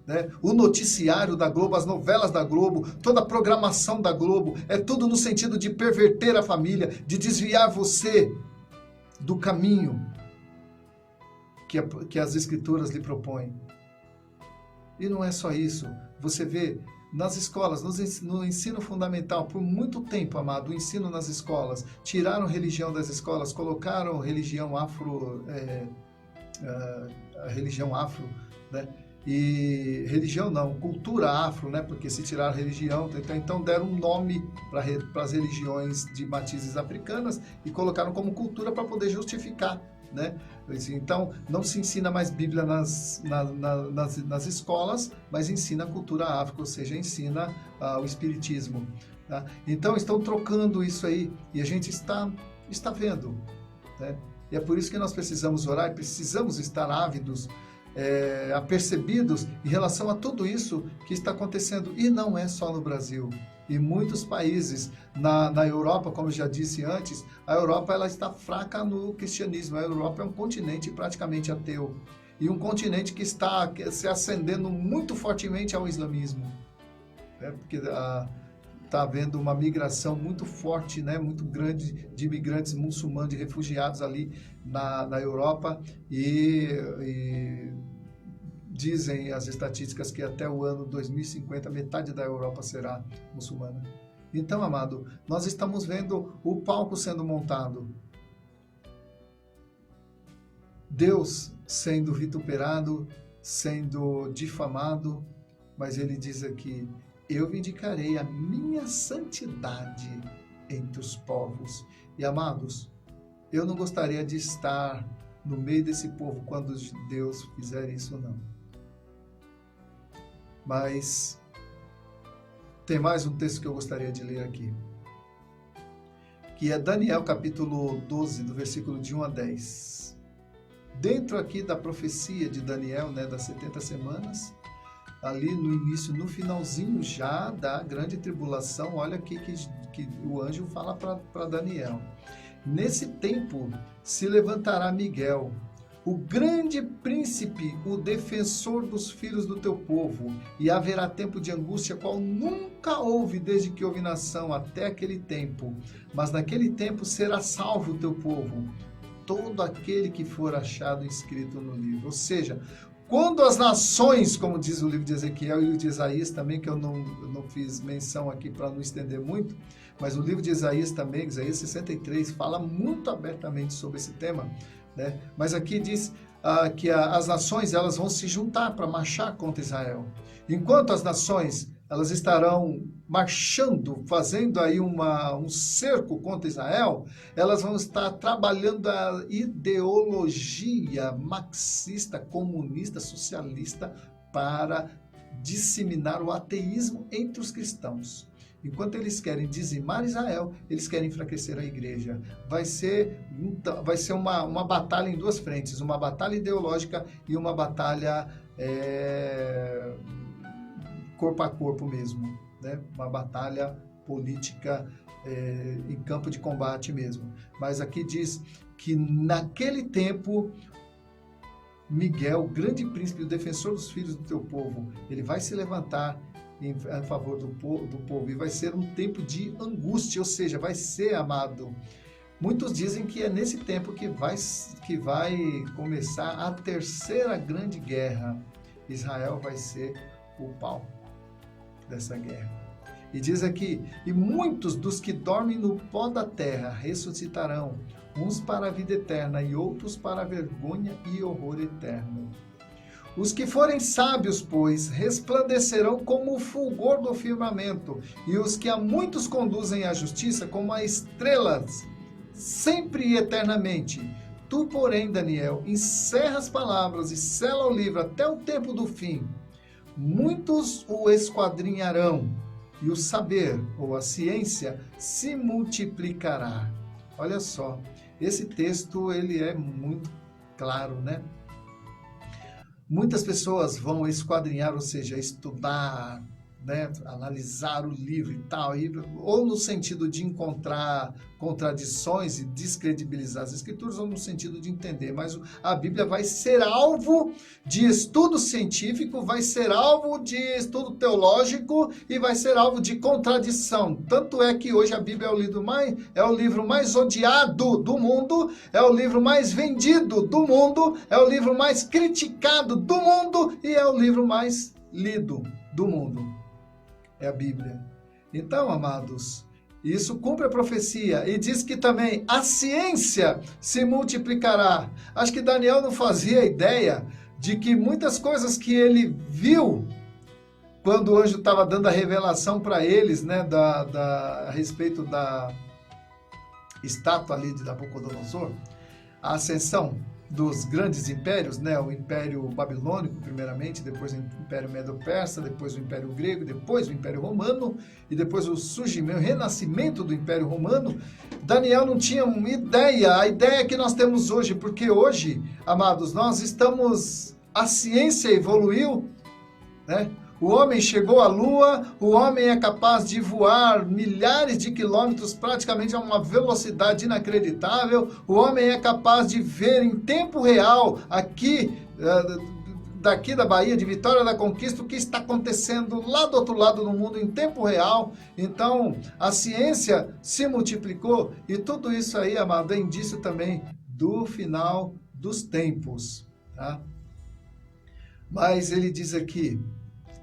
Né? O noticiário da Globo, as novelas da Globo, toda a programação da Globo, é tudo no sentido de perverter a família, de desviar você do caminho que as Escrituras lhe propõem. E não é só isso. Você vê nas escolas, no ensino fundamental, por muito tempo, amado, o ensino nas escolas, tiraram religião das escolas, colocaram religião afro, a religião afro, né? E religião não, cultura afro, né? Porque se tiraram religião, então deram um nome para as religiões de matizes africanas e colocaram como cultura para poder justificar né? Então, não se ensina mais Bíblia nas escolas, mas ensina a cultura afro, ou seja, ensina o espiritismo. Tá? Então, estão trocando isso aí e a gente está vendo. Né? E é por isso que nós precisamos orar, precisamos estar ávidos, apercebidos em relação a tudo isso que está acontecendo. E não é só no Brasil. Em muitos países, na Europa, como eu já disse antes, a Europa ela está fraca no cristianismo. A Europa é um continente praticamente ateu. E um continente que está se ascendendo muito fortemente ao islamismo. Porque está havendo uma migração muito forte, né, muito grande de imigrantes muçulmanos, de refugiados ali na Europa. E dizem as estatísticas que até o ano 2050, metade da Europa será muçulmana. Então, amado, nós estamos vendo o palco sendo montado. Deus sendo vituperado, sendo difamado, mas ele diz aqui, eu vindicarei a minha santidade entre os povos. E, amados, eu não gostaria de estar no meio desse povo quando Deus fizer isso, não. Mas tem mais um texto que eu gostaria de ler aqui, que é Daniel capítulo 12, do versículo de 1 a 10. Dentro aqui da profecia de Daniel, né, das 70 semanas, ali no início, no finalzinho já da grande tribulação, olha aqui que o anjo fala para Daniel. Nesse tempo se levantará Miguel, o grande príncipe, o defensor dos filhos do teu povo, e haverá tempo de angústia, qual nunca houve desde que houve nação até aquele tempo. Mas naquele tempo será salvo o teu povo, todo aquele que for achado inscrito no livro. Ou seja, quando as nações, como diz o livro de Ezequiel e o de Isaías também, que eu não fiz menção aqui para não estender muito, mas o livro de Isaías também, Isaías 63, fala muito abertamente sobre esse tema. Né? Mas aqui diz que as nações elas vão se juntar para marchar contra Israel. Enquanto as nações elas estarão marchando, fazendo aí um cerco contra Israel, elas vão estar trabalhando a ideologia marxista, comunista, socialista para disseminar o ateísmo entre os cristãos. Enquanto eles querem dizimar Israel, eles querem enfraquecer a igreja. Vai ser uma batalha em duas frentes, uma batalha ideológica e uma batalha corpo a corpo mesmo, né? Uma batalha política em campo de combate mesmo. Mas aqui diz que naquele tempo Miguel, o grande príncipe, o defensor dos filhos do teu povo, ele vai se levantar a favor do povo, e vai ser um tempo de angústia, ou seja, vai ser, amado. Muitos dizem que é nesse tempo que vai começar a terceira grande guerra. Israel vai ser o palco dessa guerra. E diz aqui, e muitos dos que dormem no pó da terra ressuscitarão, uns para a vida eterna e outros para a vergonha e horror eterno. Os que forem sábios, pois, resplandecerão como o fulgor do firmamento, e os que a muitos conduzem à justiça como a estrelas, sempre e eternamente. Tu, porém, Daniel, encerra as palavras e sela o livro até o tempo do fim. Muitos o esquadrinharão, e o saber, ou a ciência, se multiplicará. Olha só, esse texto ele é muito claro, né? Muitas pessoas vão esquadrinhar, ou seja, estudar, né, analisar o livro e tal, ou no sentido de encontrar contradições e descredibilizar as escrituras, ou no sentido de entender. Mas a Bíblia vai ser alvo de estudo científico, vai ser alvo de estudo teológico e vai ser alvo de contradição. Tanto é que hoje a Bíblia é o livro mais odiado do mundo, é o livro mais vendido do mundo, é o livro mais criticado do mundo e é o livro mais lido do mundo. É a Bíblia. Então, amados, isso cumpre a profecia e diz que também a ciência se multiplicará. Acho que Daniel não fazia ideia de que muitas coisas que ele viu quando o anjo estava dando a revelação para eles, né, a respeito da estátua ali de Nabucodonosor, a ascensão dos grandes impérios, né? O Império Babilônico, primeiramente, depois o Império Medo-Persa, depois o Império Grego, depois o Império Romano, e depois o surgimento, o renascimento do Império Romano, Daniel não tinha uma ideia, a ideia que nós temos hoje, porque hoje, amados, nós estamos, a ciência evoluiu, né? O homem chegou à Lua, o homem é capaz de voar milhares de quilômetros praticamente a uma velocidade inacreditável, o homem é capaz de ver em tempo real aqui, daqui da Bahia, de Vitória da Conquista, o que está acontecendo lá do outro lado do mundo em tempo real. Então, a ciência se multiplicou e tudo isso aí, amado, é indício também do final dos tempos, tá? Mas ele diz aqui: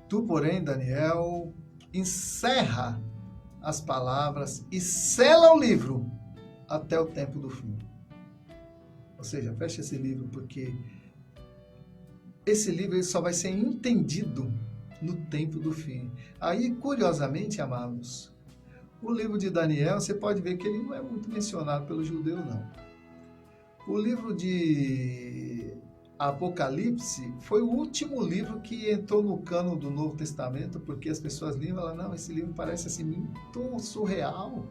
tu, porém, Daniel, encerra as palavras e sela o livro até o tempo do fim. Ou seja, fecha esse livro, porque esse livro ele só vai ser entendido no tempo do fim. Aí, curiosamente, amados, o livro de Daniel, você pode ver que ele não é muito mencionado pelo judeu, não. O livro de Apocalipse foi o último livro que entrou no cânon do Novo Testamento, porque as pessoas liam e falam, não, esse livro parece assim muito surreal.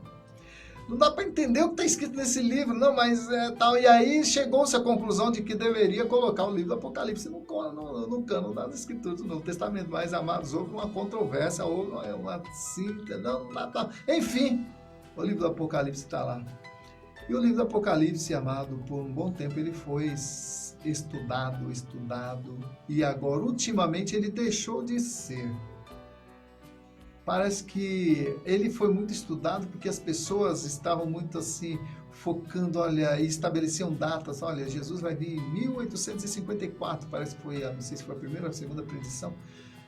Não dá para entender o que está escrito nesse livro, não, mas é tal. E aí chegou-se à conclusão de que deveria colocar o livro do Apocalipse no cânon das Escrituras do Novo Testamento. Mas, amados, houve uma controvérsia, houve uma cinta, não, enfim, o livro do Apocalipse está lá. E o livro do Apocalipse, amado, por um bom tempo ele foi estudado, e agora, ultimamente, ele deixou de ser. Parece que ele foi muito estudado porque as pessoas estavam muito assim, focando, olha, e estabeleciam datas, olha, Jesus vai vir em 1854, parece que foi, não sei se foi a primeira ou a segunda predição,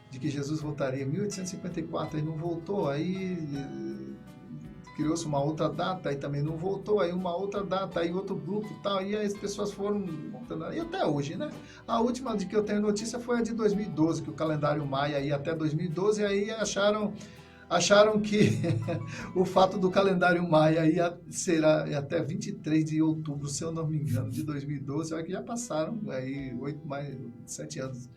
de que Jesus voltaria em 1854, aí não voltou, aí criou-se uma outra data, aí também não voltou, aí uma outra data, aí outro grupo e tal, e aí as pessoas foram voltando, e até hoje, né? A última de que eu tenho notícia foi a de 2012, que o calendário Maia ia até 2012, e aí acharam que o fato do calendário Maia ia ser até 23 de outubro, se eu não me engano, de 2012, olha que já passaram aí 7 anos.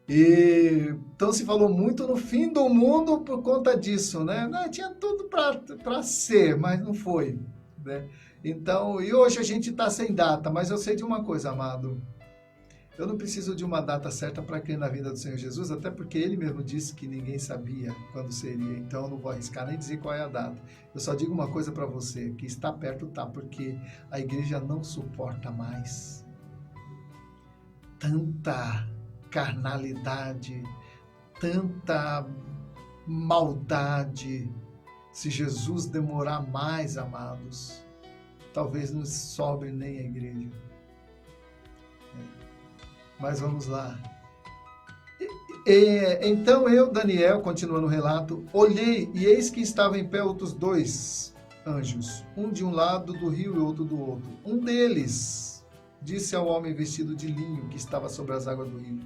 E então se falou muito no fim do mundo por conta disso, né? Não, tinha tudo para ser, mas não foi, né? Então, e hoje a gente está sem data, mas eu sei de uma coisa, amado. Eu não preciso de uma data certa para crer na vinda do Senhor Jesus, até porque Ele mesmo disse que ninguém sabia quando seria. Então, eu não vou arriscar nem dizer qual é a data. Eu só digo uma coisa para você, que está perto, tá, porque a igreja não suporta mais tanta carnalidade, tanta maldade. Se Jesus demorar mais, amados, talvez não sobre nem a igreja. Mas vamos lá. Então eu, Daniel, continuando o relato, olhei e eis que estavam em pé outros 2 anjos, um de um lado do rio e outro do outro. Um deles disse ao homem vestido de linho que estava sobre as águas do rio: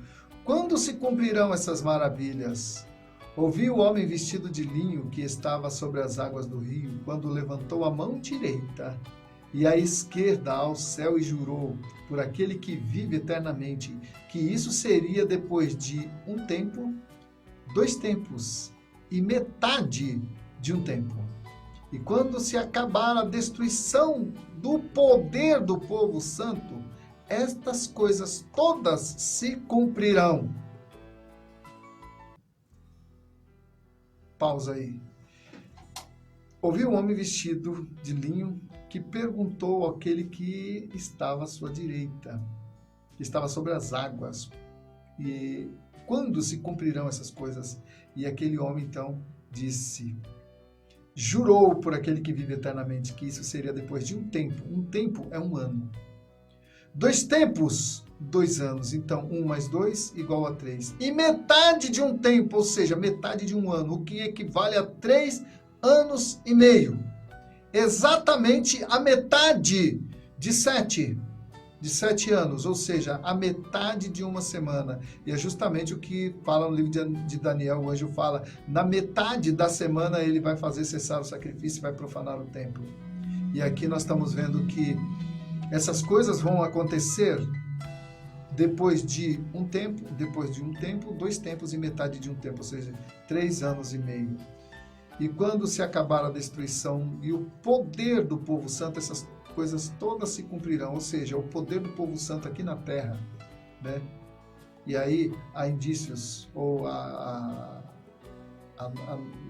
quando se cumprirão essas maravilhas? Ouvi o homem vestido de linho que estava sobre as águas do rio, quando levantou a mão direita e a esquerda ao céu e jurou, por aquele que vive eternamente, que isso seria depois de um tempo, 2 tempos e metade de um tempo. E quando se acabar a destruição do poder do povo santo, estas coisas todas se cumprirão. Pausa aí. Ouvi um homem vestido de linho que perguntou àquele que estava à sua direita, que estava sobre as águas, e quando se cumprirão essas coisas? E aquele homem então disse, jurou por aquele que vive eternamente, que isso seria depois de um tempo. Um tempo é 1 ano. 2 tempos, 2 anos. Então, 1 mais 2 igual a 3. E metade de um tempo, ou seja, metade de 1 ano, o que equivale a 3 anos e meio. Exatamente a metade de 7 anos, ou seja, a metade de 1 semana. E é justamente o que fala no livro de Daniel, o anjo fala, na metade da semana ele vai fazer cessar o sacrifício e vai profanar o templo. E aqui nós estamos vendo que Essas coisas vão acontecer depois de um tempo, 2 tempos e metade de um tempo, ou seja, 3 anos e meio. E quando se acabar a destruição e o poder do povo santo, essas coisas todas se cumprirão, ou seja, o poder do povo santo aqui na terra, né? E aí há indícios ou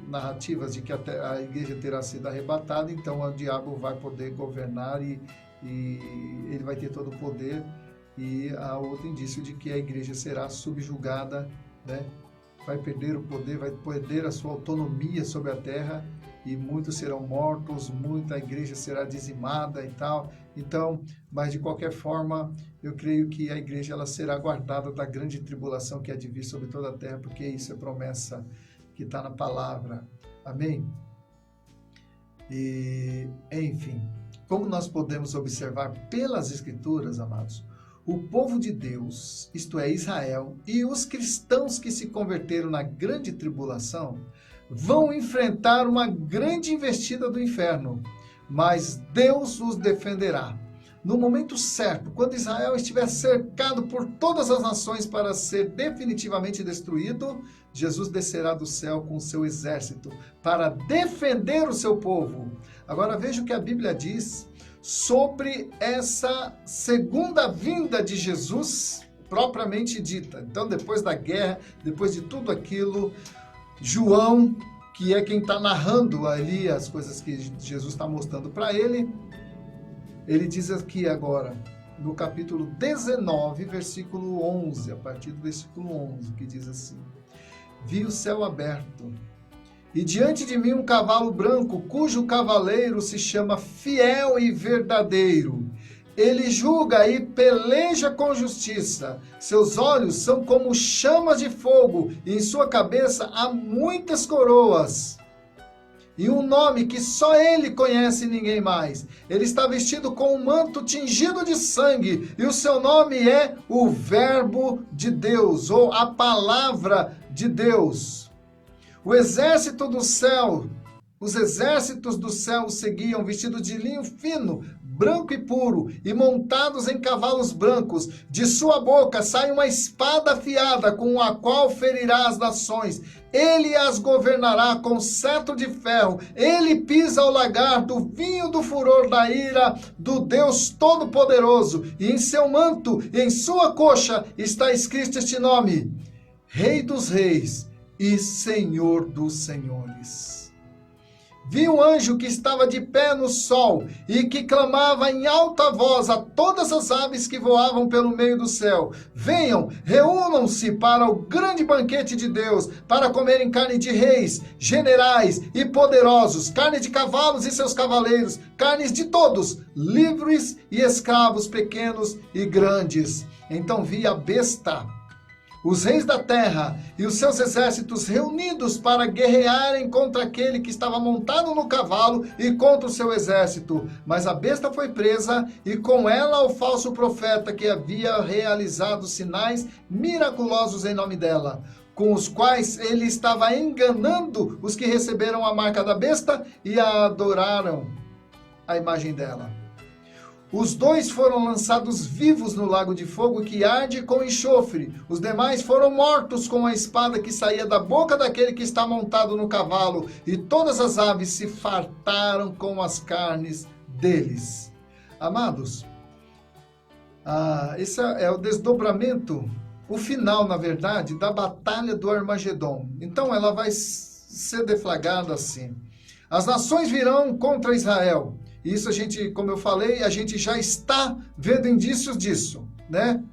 narrativas de que a igreja terá sido arrebatada, então o diabo vai poder governar e ele vai ter todo o poder, e há outro indício de que a igreja será subjugada, né? Vai perder o poder, vai perder a sua autonomia sobre a terra, e muitos serão mortos, muita igreja será dizimada e tal. Então, mas de qualquer forma, eu creio que a igreja ela será guardada da grande tribulação que há de vir sobre toda a terra, porque isso é promessa que está na palavra. Amém? E, enfim, como nós podemos observar pelas Escrituras, amados, o povo de Deus, isto é, Israel, e os cristãos que se converteram na grande tribulação, vão enfrentar uma grande investida do inferno, mas Deus os defenderá. No momento certo, quando Israel estiver cercado por todas as nações para ser definitivamente destruído, Jesus descerá do céu com o seu exército para defender o seu povo. Agora veja o que a Bíblia diz sobre essa segunda vinda de Jesus, propriamente dita. Então, depois da guerra, depois de tudo aquilo, João, que é quem está narrando ali as coisas que Jesus está mostrando para ele, ele diz aqui agora, no capítulo 19, versículo 11, a partir do versículo 11, que diz assim: Vi o céu aberto, e diante de mim um cavalo branco, cujo cavaleiro se chama Fiel e Verdadeiro. Ele julga e peleja com justiça. Seus olhos são como chamas de fogo, e em sua cabeça há muitas coroas. E um nome que só ele conhece e ninguém mais. Ele está vestido com um manto tingido de sangue, e o seu nome é o Verbo de Deus, ou a Palavra de Deus. O exército do céu, os exércitos do céu o seguiam, vestidos de linho fino, branco e puro, e montados em cavalos brancos. De sua boca sai uma espada afiada, com a qual ferirá as nações. Ele as governará com cetro de ferro. Ele pisa o lagar do vinho do furor da ira do Deus Todo-Poderoso. E em seu manto, em sua coxa, está escrito este nome: Rei dos Reis e Senhor dos Senhores. Vi um anjo que estava de pé no sol e que clamava em alta voz a todas as aves que voavam pelo meio do céu: venham, reúnam-se para o grande banquete de Deus, para comerem carne de reis, generais e poderosos, carne de cavalos e seus cavaleiros, carnes de todos, livres e escravos, pequenos e grandes. Então vi a besta, os reis da terra e os seus exércitos reunidos para guerrearem contra aquele que estava montado no cavalo e contra o seu exército. Mas a besta foi presa, e com ela o falso profeta que havia realizado sinais miraculosos em nome dela, com os quais ele estava enganando os que receberam a marca da besta e a adoraram a imagem dela. Os dois foram lançados vivos no lago de fogo que arde com enxofre. Os demais foram mortos com a espada que saía da boca daquele que está montado no cavalo. E todas as aves se fartaram com as carnes deles. Amados, esse é o desdobramento, o final, na verdade, da batalha do Armagedon. Então ela vai ser deflagrada assim: as nações virão contra Israel. Isso a gente, como eu falei, a gente já está vendo indícios disso, né?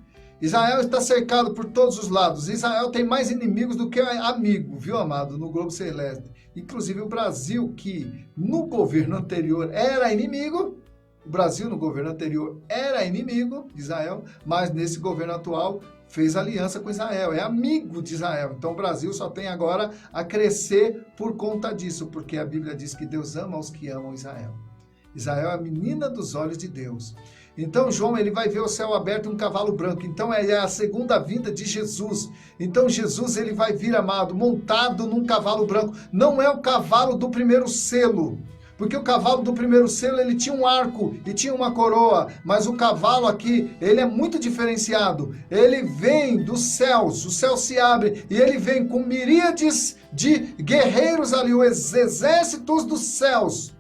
Israel está cercado por todos os lados. Israel tem mais inimigos do que amigo, viu, amado, no globo celeste. Inclusive o Brasil, que no governo anterior era inimigo, o Brasil no governo anterior era inimigo de Israel, mas nesse governo atual fez aliança com Israel, é amigo de Israel. Então o Brasil só tem agora a crescer por conta disso, porque a Bíblia diz que Deus ama os que amam Israel. Israel é a menina dos olhos de Deus. Então João, ele vai ver o céu aberto e um cavalo branco. Então é a segunda vinda de Jesus. Então Jesus, ele vai vir, amado, montado num cavalo branco. Não é o cavalo do primeiro selo. Porque o cavalo do primeiro selo, ele tinha um arco e tinha uma coroa, mas o cavalo aqui, ele é muito diferenciado. Ele vem dos céus, o céu se abre e ele vem com miríades de guerreiros ali, os exércitos dos céus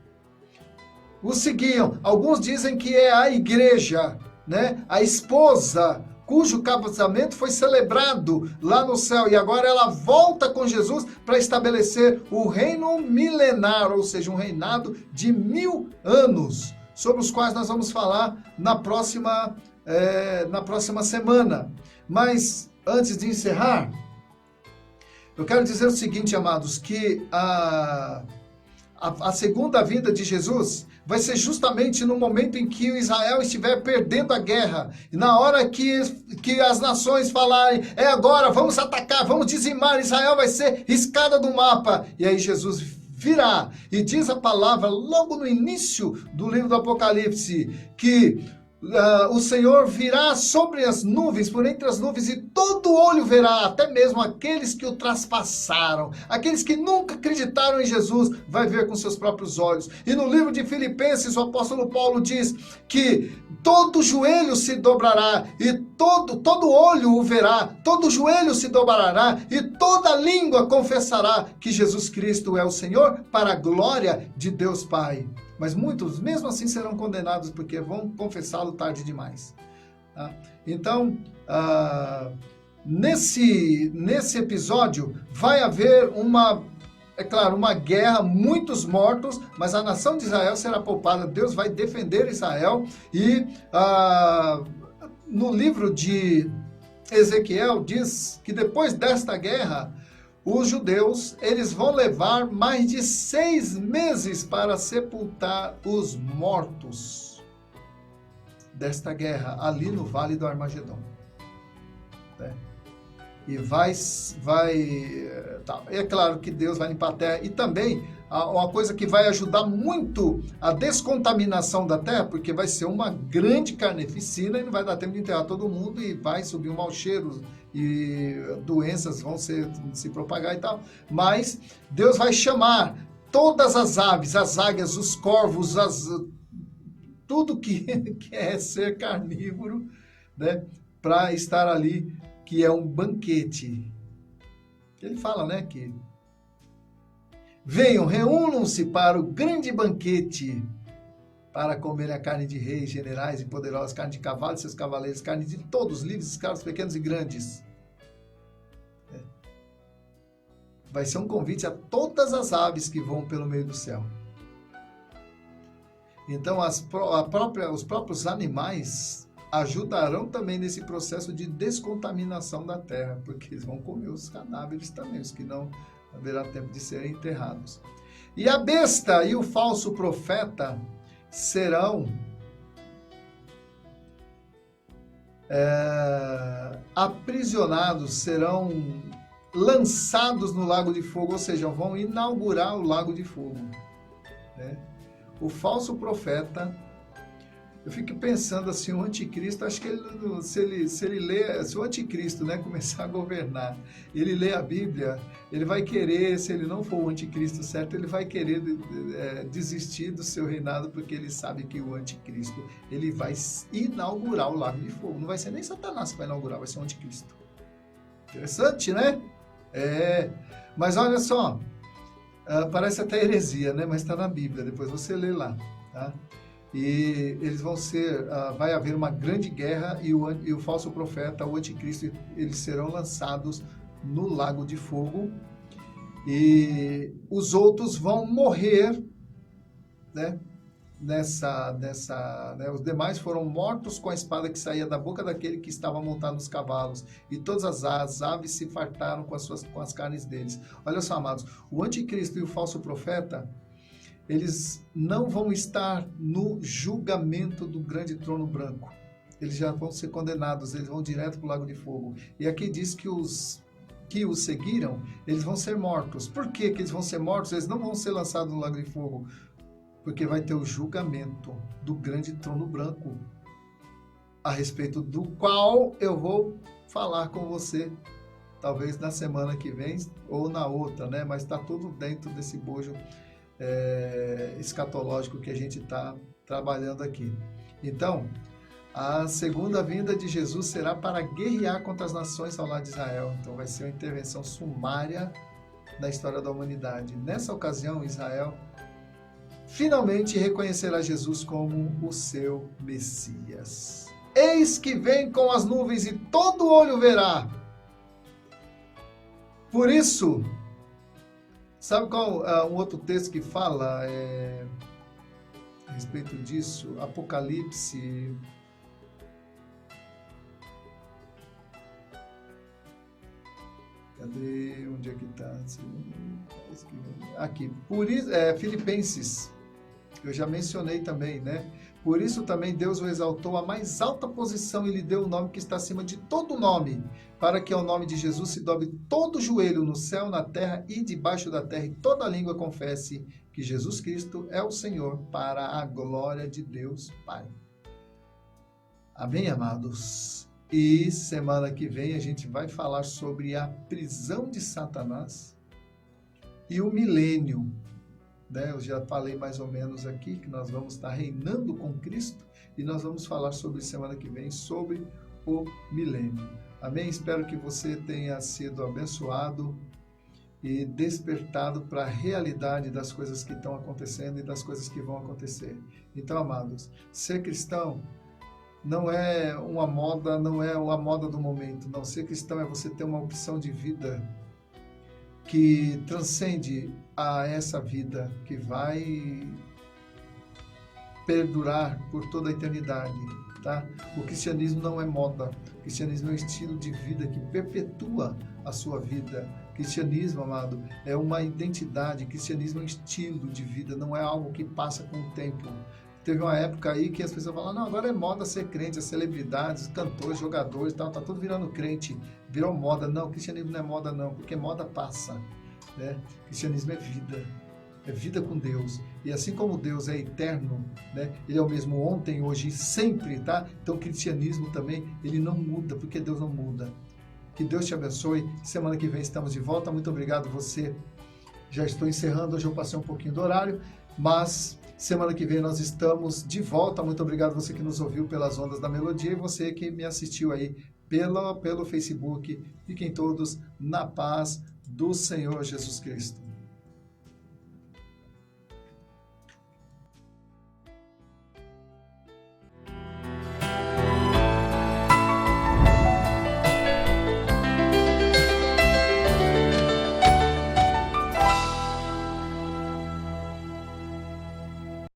o seguiam. Alguns dizem que é a igreja, né? A esposa, cujo casamento foi celebrado lá no céu e agora ela volta com Jesus para estabelecer o reino milenar, ou seja, um reinado de 1000 anos, sobre os quais nós vamos falar na próxima semana. Mas antes de encerrar, eu quero dizer o seguinte, amados, que a segunda vinda de Jesus vai ser justamente no momento em que o Israel estiver perdendo a guerra. E na hora que as nações falarem, é agora, vamos atacar, vamos dizimar, Israel vai ser riscada do mapa. E aí Jesus virá. E diz a palavra logo no início do livro do Apocalipse, que o Senhor virá sobre as nuvens, por entre as nuvens, e todo olho verá, até mesmo aqueles que o traspassaram, aqueles que nunca acreditaram em Jesus, vai ver com seus próprios olhos. E no livro de Filipenses, o apóstolo Paulo diz que todo joelho se dobrará, e todo olho o verá, todo joelho se dobrará, e toda língua confessará que Jesus Cristo é o Senhor, para a glória de Deus Pai. Mas muitos, mesmo assim, serão condenados porque vão confessá-lo tarde demais. Tá? Então, nesse episódio, vai haver uma guerra, muitos mortos, mas a nação de Israel será poupada. Deus vai defender Israel. E no livro de Ezequiel diz que depois desta guerra, os judeus, eles vão levar mais de 6 meses para sepultar os mortos desta guerra, ali no Vale do Armagedon. Né? E é claro que Deus vai limpar a terra. E também, uma coisa que vai ajudar muito a descontaminação da terra, porque vai ser uma grande carneficina e não vai dar tempo de enterrar todo mundo e vai subir um mau cheiro e doenças vão se propagar e tal. Mas Deus vai chamar todas as aves, as águias, os corvos, tudo que é ser carnívoro, né, para estar ali, que é um banquete. Ele fala, né, que venham, reúnam-se para o grande banquete, para comer a carne de reis, generais e poderosos, carne de cavalos e seus cavaleiros, carne de todos, livres, escravos, pequenos e grandes. Vai ser um convite a todas as aves que voam pelo meio do céu. Então, os próprios animais ajudarão também nesse processo de descontaminação da terra, porque eles vão comer os cadáveres também, os que não haverá tempo de serem enterrados. E a besta e o falso profeta serão aprisionados, serão lançados no lago de fogo, ou seja, vão inaugurar o lago de fogo. Né? O falso profeta, eu fico pensando assim, o anticristo, acho que se o anticristo, né, começar a governar, ele lê a Bíblia, ele vai querer, se ele não for o anticristo certo, ele vai querer desistir do seu reinado, porque ele sabe que o anticristo, ele vai inaugurar o lago de fogo. Não vai ser nem Satanás que vai inaugurar, vai ser o anticristo. Interessante, né? Mas olha só, parece até heresia, né? Mas está na Bíblia, depois você lê lá, tá? E eles vão vai haver uma grande guerra e o falso profeta, o anticristo, eles serão lançados no lago de fogo e os outros vão morrer, né? Né? Os demais foram mortos com a espada que saía da boca daquele que estava montado nos cavalos, e todas as aves se fartaram com as carnes deles. Olha só, amados, o anticristo e o falso profeta, eles não vão estar no julgamento do grande trono branco. Eles já vão ser condenados, eles vão direto para o lago de fogo. E aqui diz que os seguiram, eles vão ser mortos. Por que eles vão ser mortos? Eles não vão ser lançados no lago de fogo, porque vai ter o julgamento do grande trono branco, a respeito do qual eu vou falar com você, talvez na semana que vem ou na outra, né? Mas está tudo dentro desse bojo escatológico que a gente está trabalhando aqui. Então, a segunda vinda de Jesus será para guerrear contra as nações ao lado de Israel. Então, vai ser uma intervenção sumária na história da humanidade. Nessa ocasião, Israel finalmente reconhecerá Jesus como o seu Messias. Eis que vem com as nuvens e todo olho verá. Por isso, sabe qual é um outro texto que fala a respeito disso? Apocalipse. Cadê? Onde é que está? Aqui. Por isso, Filipenses. Eu já mencionei também, né? Por isso também Deus o exaltou à mais alta posição e lhe deu o nome que está acima de todo nome, para que ao nome de Jesus se dobre todo joelho no céu, na terra e debaixo da terra, e toda língua confesse que Jesus Cristo é o Senhor, para a glória de Deus Pai. Amém, amados? E semana que vem a gente vai falar sobre a prisão de Satanás e o milênio. Eu já falei mais ou menos aqui que nós vamos estar reinando com Cristo e nós vamos falar sobre semana que vem sobre o milênio. Amém? Espero que você tenha sido abençoado e despertado para a realidade das coisas que estão acontecendo e das coisas que vão acontecer. Então, amados, ser cristão não é uma moda, não é a moda do momento. Não, ser cristão é você ter uma opção de vida que transcende a essa vida, que vai perdurar por toda a eternidade, tá? O cristianismo não é moda, o cristianismo é um estilo de vida que perpetua a sua vida. Cristianismo, amado, é uma identidade, cristianismo é um estilo de vida, não é algo que passa com o tempo. Teve uma época aí que as pessoas falavam, não, agora é moda ser crente, as celebridades, cantores, jogadores, tá tudo virando crente, virou moda. Não, cristianismo não é moda não, porque moda passa, né? Cristianismo é vida com Deus. E assim como Deus é eterno, né? Ele é o mesmo ontem, hoje e sempre, tá? Então o cristianismo também, ele não muda, porque Deus não muda. Que Deus te abençoe. Semana que vem estamos de volta. Muito obrigado você. Já estou encerrando, hoje eu passei um pouquinho do horário, mas semana que vem nós estamos de volta. Muito obrigado você que nos ouviu pelas ondas da melodia e você que me assistiu aí pelo Facebook. Fiquem todos na paz do Senhor Jesus Cristo.